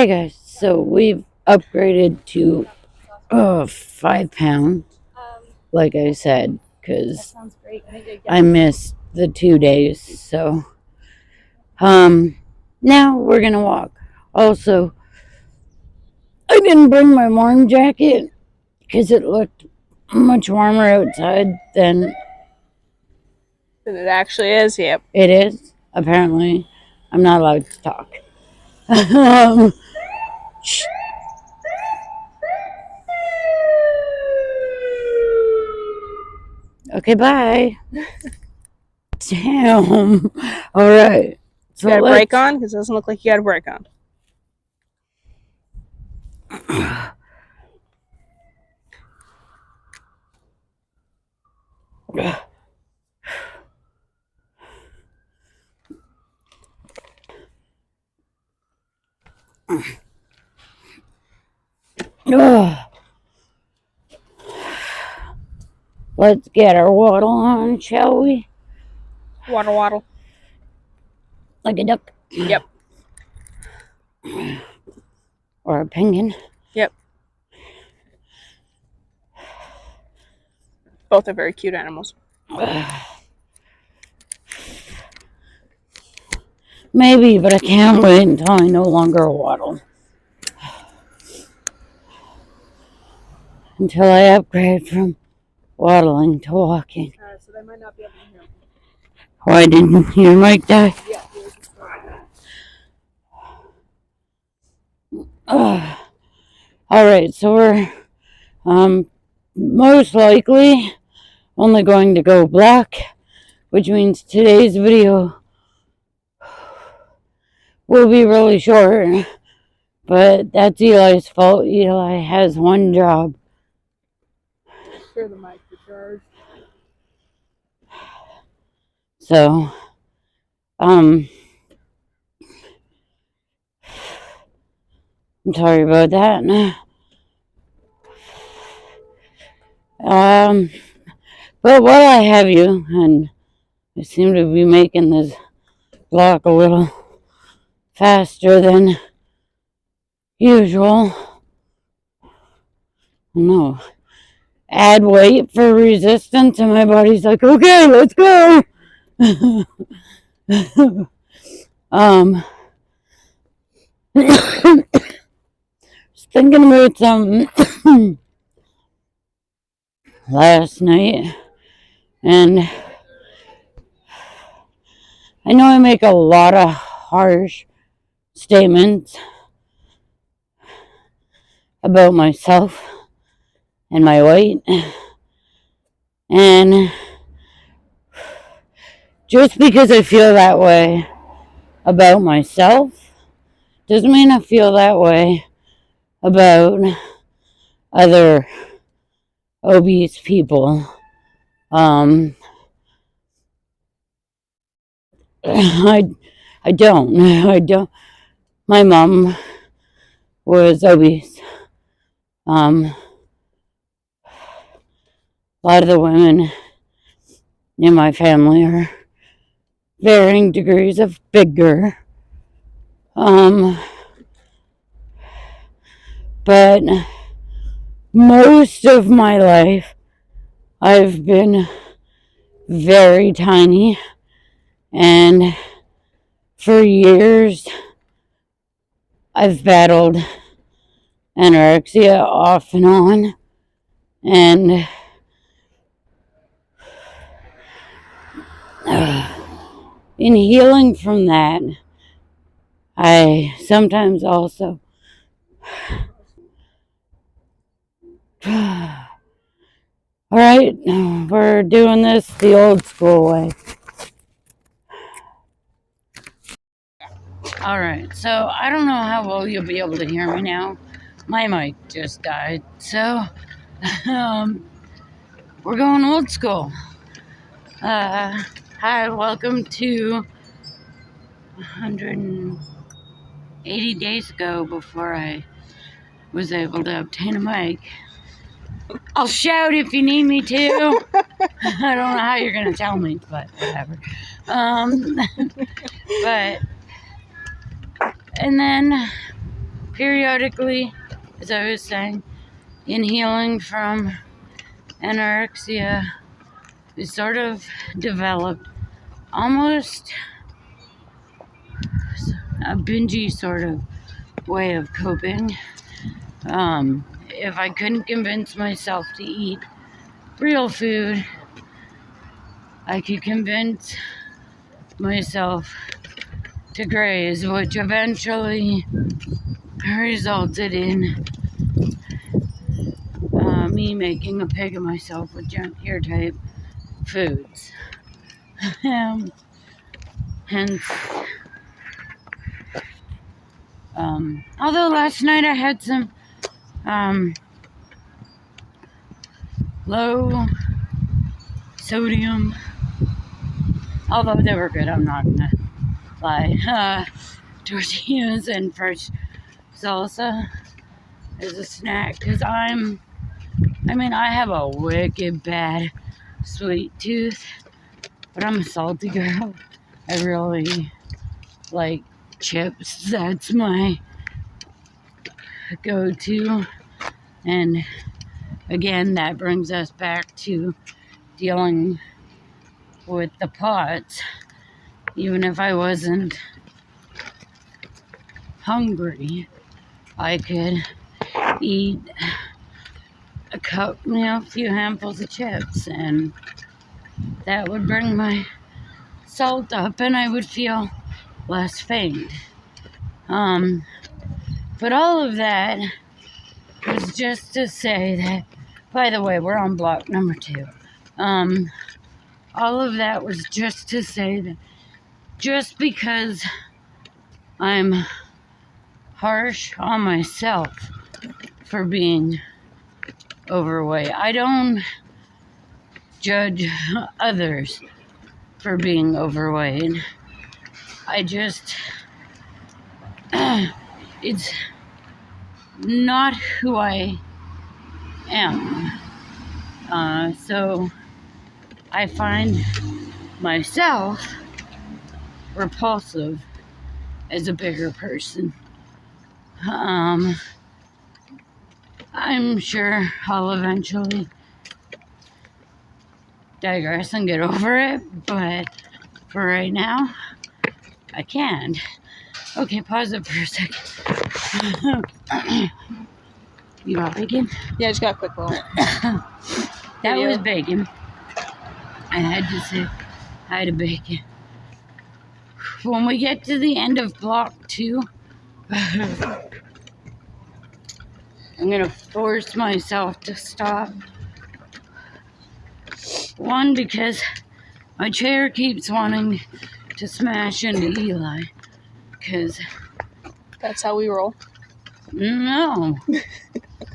Hey guys, so we've upgraded to 5 pounds, like I said, because I missed the 2 days. So, now we're gonna walk. Also, I didn't bring my warm jacket because it looked much warmer outside than it actually is. Yep. it is. Apparently, I'm not allowed to talk. Shh. Okay, bye. Damn. All right. So you got a brake on? Because it doesn't look like you got a brake on. Let's get our waddle on, shall we? Waddle. Like a duck? Yep. Or a penguin? Yep. Both are very cute animals. Maybe, but I can't wait until I no longer waddle. Until I upgrade from waddling to walking. So they might not be able to hear me. Why didn't your mic die? Yeah. Alright, so we're most likely only going to go black, which means today's video will be really short, but that's Eli's fault. Eli has one job. Share the mic for charge. So, I'm sorry about that. But while I have you, and I seem to be making this block a little faster than usual. No. Add weight for resistance, and my body's like, okay, let's go. Just thinking about something last night, and I know I make a lot of harsh statements about myself and my weight, and just because I feel that way about myself doesn't mean I feel that way about other obese people. I don't. My mom was obese. A lot of the women in my family are varying degrees of bigger. But most of my life I've been very tiny, and for years I've battled anorexia off and on, and in healing from that, I sometimes also alright, we're doing this the old school way. Alright, so I don't know how well you'll be able to hear me now. My mic just died, so we're going old school. Hi, welcome to 180 days ago before I was able to obtain a mic. I'll shout if you need me to. I don't know how you're gonna tell me, but whatever. But and then periodically, as I was saying, in healing from anorexia, we sort of developed almost a bingey sort of way of coping. If I couldn't convince myself to eat real food, I could convince myself to graze, which eventually resulted in me making a pig of myself with junkier type foods. Hence, although last night I had some low sodium, although they were good, I'm not gonna lie, tortillas and fresh salsa as a snack, because I have a wicked bad sweet tooth, but I'm a salty girl. I really like chips. That's my go-to. And again, that brings us back to dealing with the POTS. Even if I wasn't hungry, I could eat a cup, a few handfuls of chips, and that would bring my salt up and I would feel less faint. But all of that was just to say that, by the way, we're on block number 2. All of that was just to say that just because I'm harsh on myself for being overweight, I don't judge others for being overweight. I just, it's not who I am. So I find myself repulsive as a bigger person. I'm sure I'll eventually digress and get over it, but for right now, I can't. Okay, pause it for a second. You got bacon? Yeah, I just got a quick roll. That was bacon. I had to say hi to bacon. When we get to the end of block 2, I'm gonna force myself to stop. One, because my chair keeps wanting to smash into Eli. Because that's how we roll. No,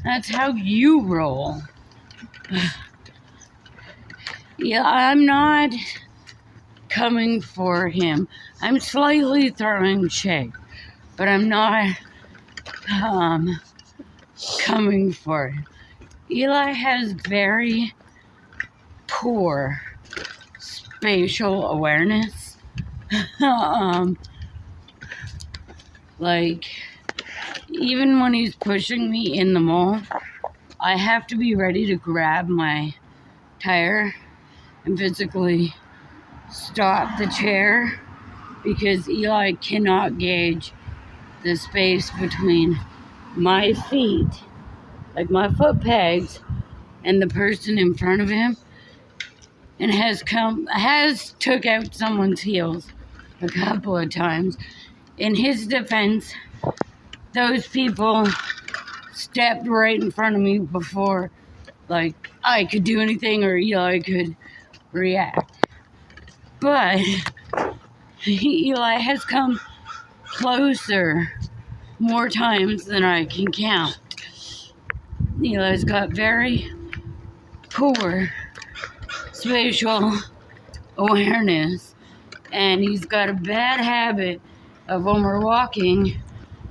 that's how you roll. Yeah, I'm not coming for him. I'm slightly throwing shade, but I'm not coming for him. Eli has very poor spatial awareness. Like, even when he's pushing me in the mall, I have to be ready to grab my tire and physically stop the chair because Eli cannot gauge the space between my feet, like my foot pegs, and the person in front of him, and has took out someone's heels a couple of times. In his defense, those people stepped right in front of me before, like, I could do anything or Eli could react. But Eli has come closer more times than I can count. Eli's got very poor spatial awareness, and he's got a bad habit of when we're walking,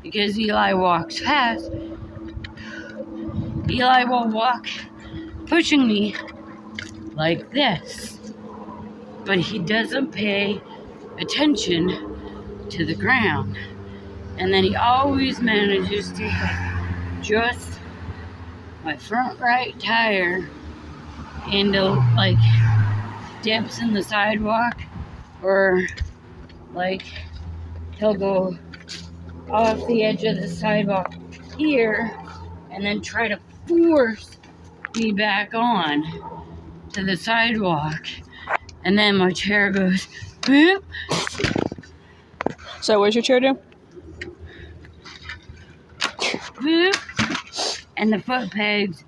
because Eli walks fast, Eli will walk pushing me like this, but he doesn't pay attention to the ground. And then he always manages to hit just my front right tire into like dips in the sidewalk, or like he'll go off the edge of the sidewalk here and then try to force me back on to the sidewalk, and then my chair goes boop. So what's your chair do? Boop, and the foot pegs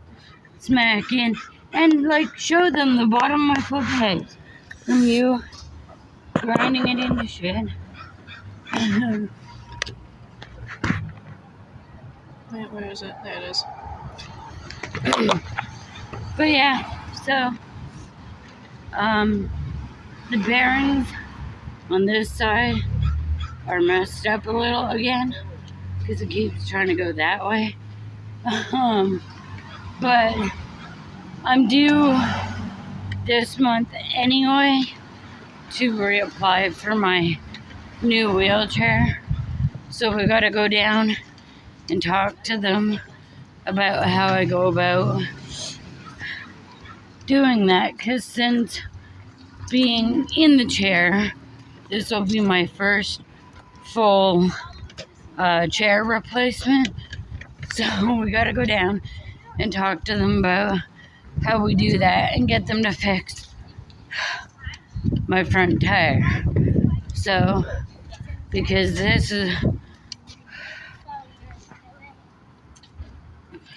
smack in, and like show them the bottom of my foot pegs from you grinding it into shit. Wait, where is it? There it is. But yeah, so the bearings on this side are messed up a little again because it keeps trying to go that way. But I'm due this month anyway to reapply for my new wheelchair. So we gotta go down and talk to them about how I go about doing that, because since being in the chair, this will be my first full chair replacement. So we gotta go down and talk to them about how we do that and get them to fix my front tire. So, because this is...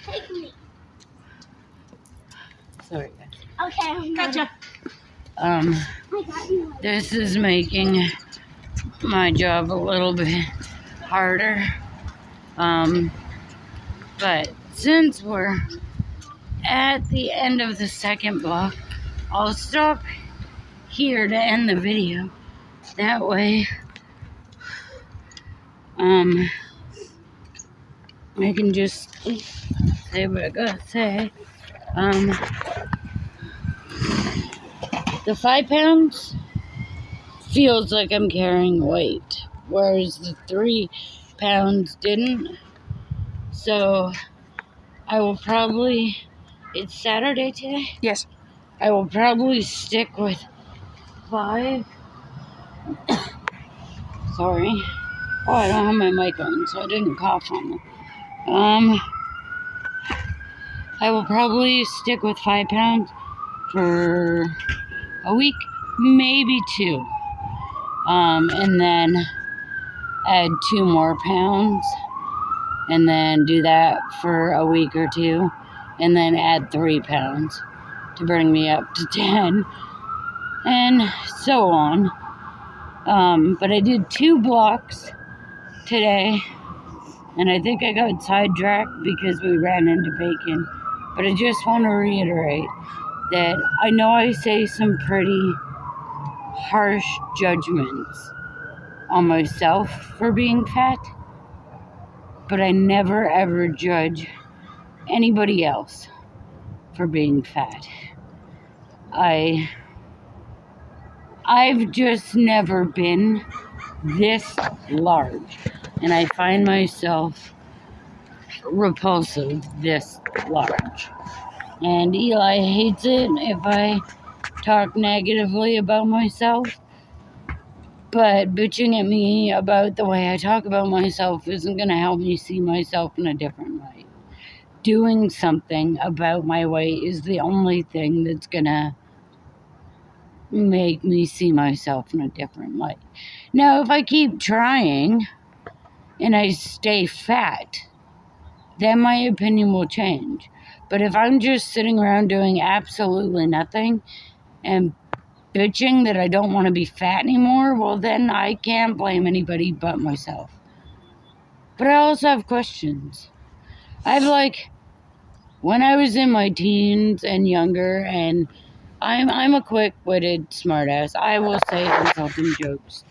Take me. Sorry, guys. Okay, gotcha. This is making my job a little bit harder. But since we're at the end of the second block, I'll stop here to end the video. That way, I can just say what I gotta say. The 5 pounds feels like I'm carrying weight, whereas the 3 pounds didn't. So I will probably, it's Saturday today? Yes. I will probably stick with 5. Sorry. Oh, I don't have my mic on, so I didn't cough on them. I will probably stick with 5 pounds for a week, maybe 2. And then add 2 more pounds, and then do that for a week or 2, and then add 3 pounds to bring me up to 10, and so on. But I did 2 blocks today, and I think I got sidetracked because we ran into bacon. But I just want to reiterate that I know I say some pretty harsh judgments on myself for being fat, but I never ever judge anybody else for being fat. I've just never been this large, and I find myself repulsive this large. And Eli hates it if I talk negatively about myself, but bitching at me about the way I talk about myself isn't going to help me see myself in a different light. Doing something about my weight is the only thing that's going to make me see myself in a different light. Now, if I keep trying and I stay fat, then my opinion will change. But if I'm just sitting around doing absolutely nothing and bitching that I don't want to be fat anymore, well, then I can't blame anybody but myself. But I also have questions. When I was in my teens and younger, and I'm a quick-witted smartass, I will say insulting jokes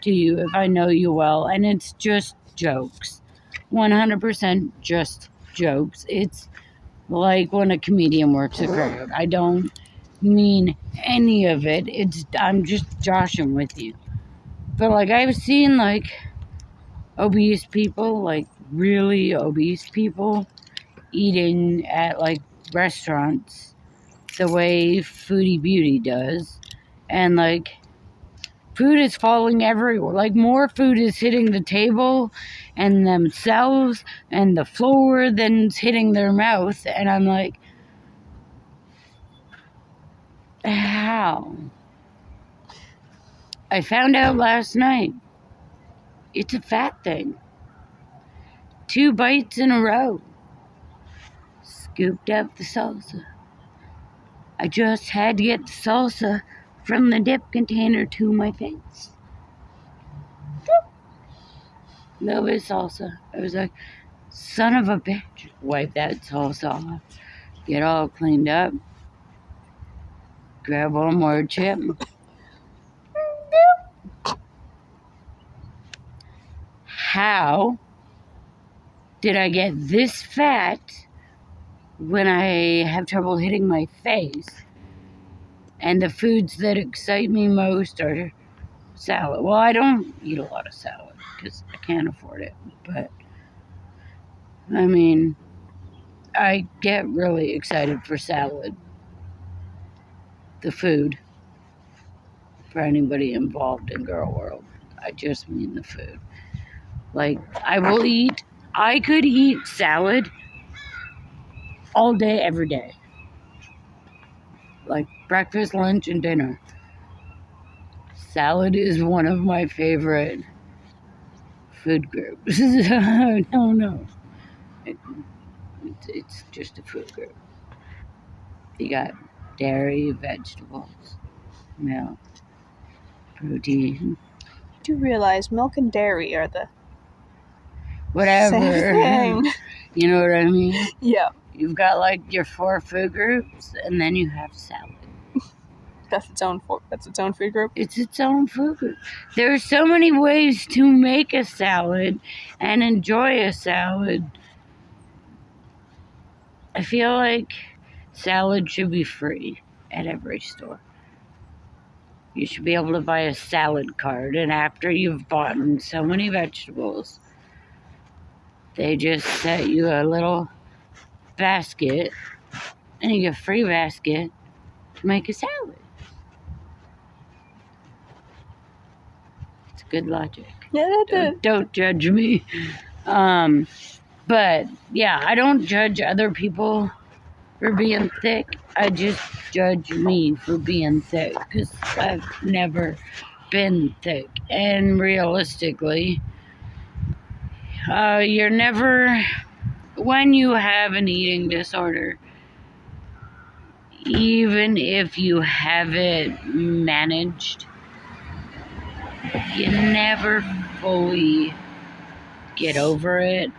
to you if I know you well, and it's just jokes. 100% just jokes. It's like when a comedian works a crowd. I don't mean any of it. I'm just joshing with you. But I've seen obese people, like really obese people, eating at like restaurants the way Foodie Beauty does. And like food is falling everywhere. Like more food is hitting the table and themselves and the floor than it's hitting their mouth. And I'm like, how? I found out last night. It's a fat thing. 2 bites in a row. Scooped up the salsa. I just had to get the salsa from the dip container to my face. Little bit of salsa. I was like, son of a bitch. Wipe that salsa off. Get all cleaned up. Grab one more chip. How did I get this fat when I have trouble hitting my face? And the foods that excite me most are salad. Well, I don't eat a lot of salad because I can't afford it. But, I mean, I get really excited for salad. The food. For anybody involved in Girl World. I just mean the food. Like, I could eat salad all day, every day. Like breakfast, lunch, and dinner. Salad is one of my favorite food groups. No. It's just a food group. You got dairy, vegetables, milk, protein. Do you realize milk and dairy are the Whatever. same thing? You know what I mean? Yeah. You've got like your 4 food groups, and then you have salad. That's its own food group. It's its own food group. There are so many ways to make a salad and enjoy a salad. I feel like salad should be free at every store. You should be able to buy a salad card, and after you've bought so many vegetables, they just set you a little basket, and you get a free basket to make a salad. It's good logic. Yeah, that did. Don't judge me. But yeah, I don't judge other people for being thick. I just judge me for being thick because I've never been thick. And realistically, you're never, when you have an eating disorder, even if you have it managed, you never fully get over it.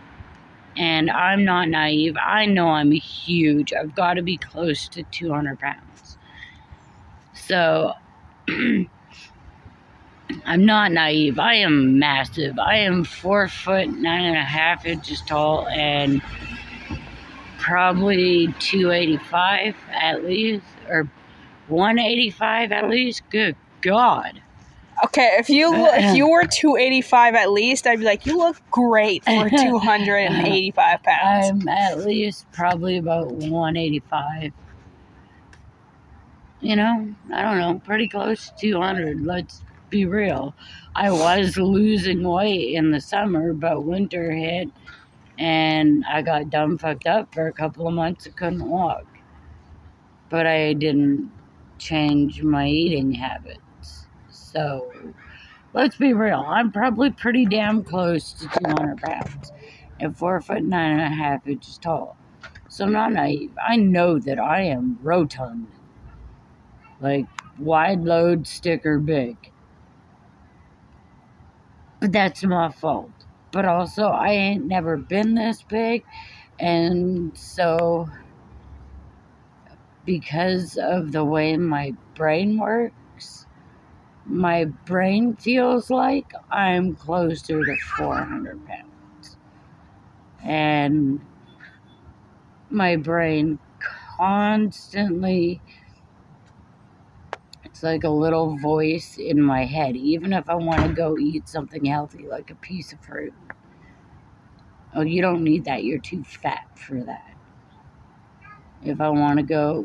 And I'm not naive. I know I'm huge. I've got to be close to 200 pounds. So, I'm not naive. I am massive. I am 4 foot 9.5 inches tall and probably 285 at least, or 185 at least. Good God. Okay, if you were 285 at least, I'd be like, you look great for 285 pounds. I'm at least probably about 185. You know, I don't know, pretty close to 200. Let's be real. I was losing weight in the summer, but winter hit and I got dumb fucked up for a couple of months. I couldn't walk. But I didn't change my eating habits. So, let's be real. I'm probably pretty damn close to 200 pounds and 4 foot 9.5 inches tall. So I'm not naive. I know that I am rotund. Like, wide load sticker big. But that's my fault. But also, I ain't never been this big. And so, because of the way my brain works, my brain feels like I'm closer to 400 pounds. And my brain constantly, it's like a little voice in my head. Even if I want to go eat something healthy, like a piece of fruit, Oh, you don't need that. You're too fat for that. If I want to go,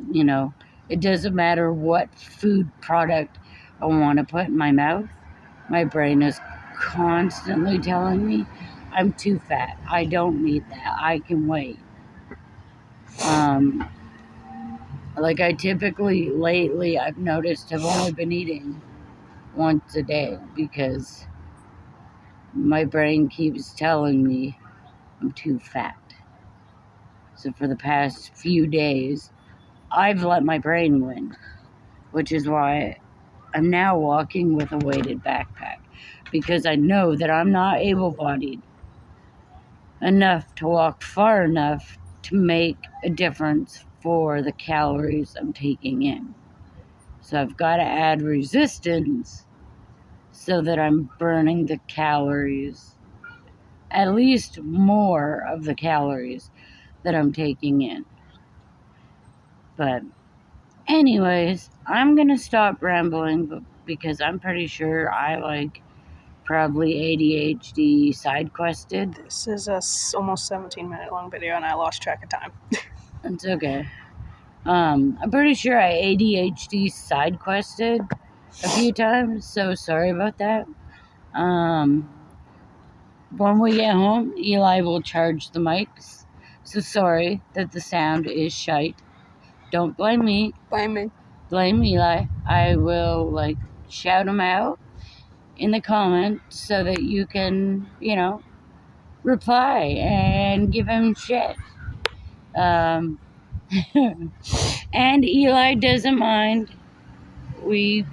it doesn't matter what food product I want to put in my mouth. My brain is constantly telling me I'm too fat. I don't need that. I can wait. Like I typically, lately, I've noticed I've only been eating once a day because my brain keeps telling me I'm too fat. So for the past few days, I've let my brain win, which is why I'm now walking with a weighted backpack, because I know that I'm not able-bodied enough to walk far enough to make a difference for the calories I'm taking in. So I've got to add resistance so that I'm burning the calories, at least more of the calories that I'm taking in. But anyways, I'm going to stop rambling because I'm pretty sure I probably ADHD side quested. This is a almost 17-minute long video and I lost track of time. It's okay. I'm pretty sure I ADHD side quested a few times, so sorry about that. When we get home, Eli will charge the mics. So sorry that the sound is shite. Don't blame me. Blame me. Blame Eli. I will shout him out in the comments so that you can, reply and give him shit. And Eli doesn't mind. We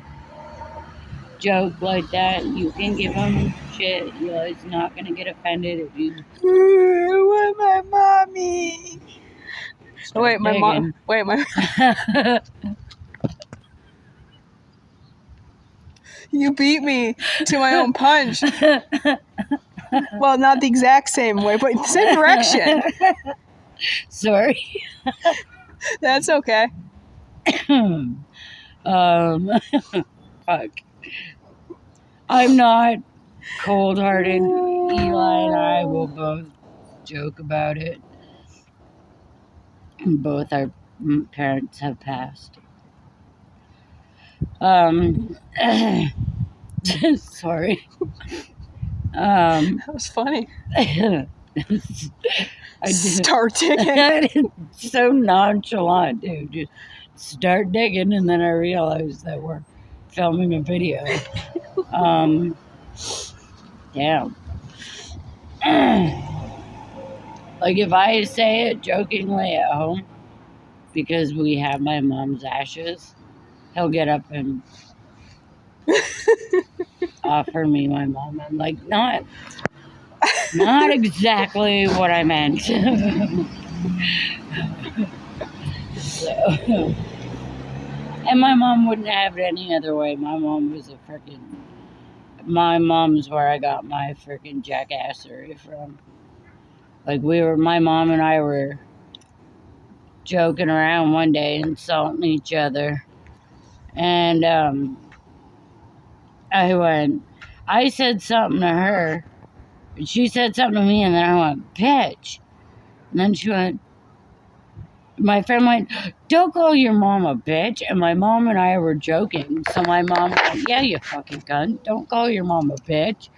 joke like that. You can give him shit. Eli's not gonna get offended if you. Where's my mommy? Wait, my mom. Wait, my. You beat me to my own punch. Well, not the exact same way, but the same direction. Sorry. That's okay. Fuck. I'm not cold-hearted. Eli and I will both joke about it. Both our parents have passed. Sorry. That was funny. I Start digging. It's so nonchalant, dude. Just start digging, and then I realized that we're filming a video. Yeah. If I say it jokingly at home, because we have my mom's ashes, he'll get up and offer me my mom. I'm like, not exactly what I meant. So, and my mom wouldn't have it any other way. My mom's where I got my freaking jackassery from. My mom and I were joking around one day, insulting each other. And, I said something to her, and she said something to me, and then I went, bitch. And then my friend went, don't call your mom a bitch. And my mom and I were joking. So my mom went, yeah, you fucking cunt. Don't call your mom a bitch.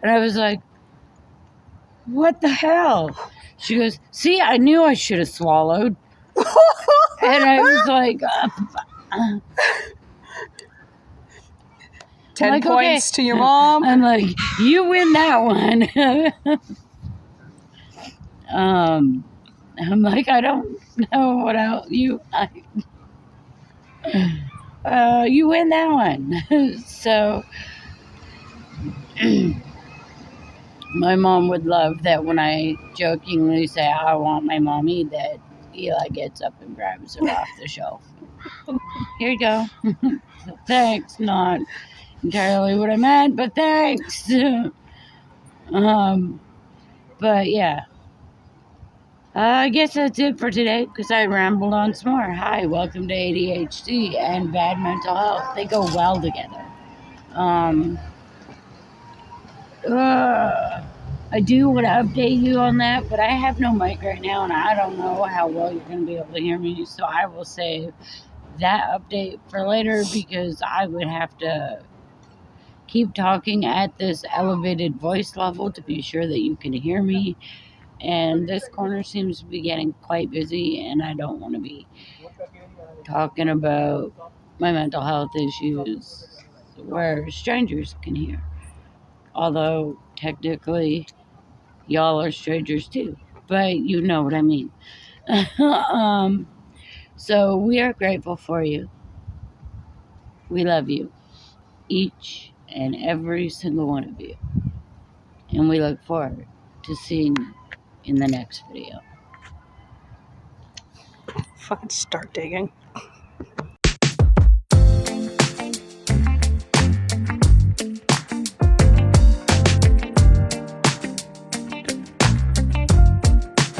And I was like, what the hell? She goes, see, I knew I should have swallowed. And I was like, 10 points to your mom. I'm like, you win that one. I'm like, I don't know what else you win that one. So my mom would love that when I jokingly say I want my mommy, that Eli gets up and grabs her off the shelf. Here you go. Thanks, not entirely what I meant, but thanks. But yeah. I guess that's it for today, because I rambled on some more. Hi, welcome to ADHD and bad mental health. They go well together. I I do want to update you on that, but I have no mic right now, and I don't know how well you're going to be able to hear me. So I will save that update for later because I would have to keep talking at this elevated voice level to be sure that you can hear me. And this corner seems to be getting quite busy, and I don't want to be talking about my mental health issues where strangers can hear. Although, technically, y'all are strangers too, but you know what I mean. So we are grateful for you. We love you, each and every single one of you. And we look forward to seeing you in the next video. Fucking start digging.